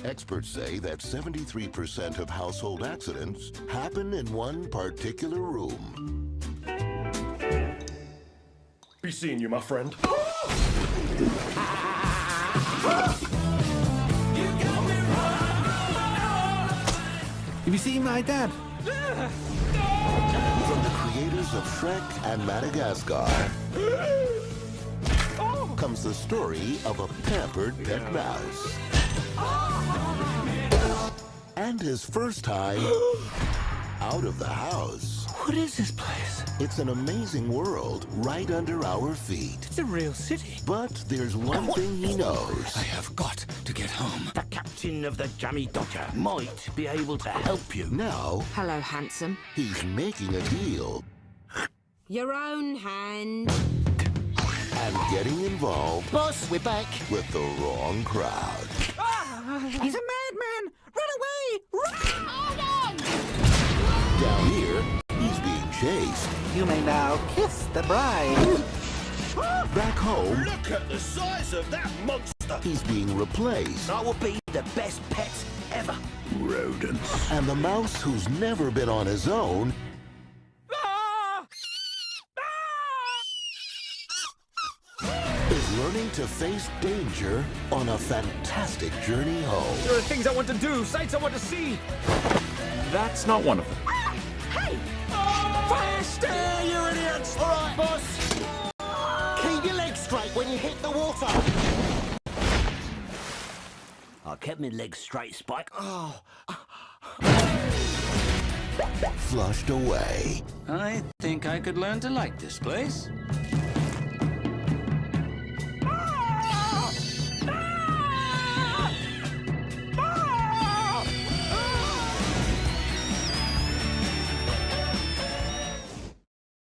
Experts say that 73% of household accidents happen in one particular room. Be seeing you, my friend. Have you seen my dad? From the creators of Shrek and Madagascar comes the story of a pampered pet mouse. And his first time out of the house. What is this place? It's an amazing world right under our feet. It's a real city. But there's one thing he knows. I have got to get home. The captain of the Jammy Dodger might be able to help you. Now, Hello, handsome. he's making a deal Your own hand. and getting involved Boss, we're back. with the wrong crowd. He's a madman! Run away! Run! Down here, he's being chased. You may now kiss the bride. Back home, Look at the size of that monster! he's being replaced. I will be the best pet ever. Rodents. And the mouse who's never been on his own is learning to face danger on a fantastic journey home. There are things I want to do, sights I want to see. That's not one of them. Hey! Faster, you idiots! All right, boss. Keep your legs straight when you hit the water. I kept my legs straight, Spike. Flushed away. I think I could learn to like this place.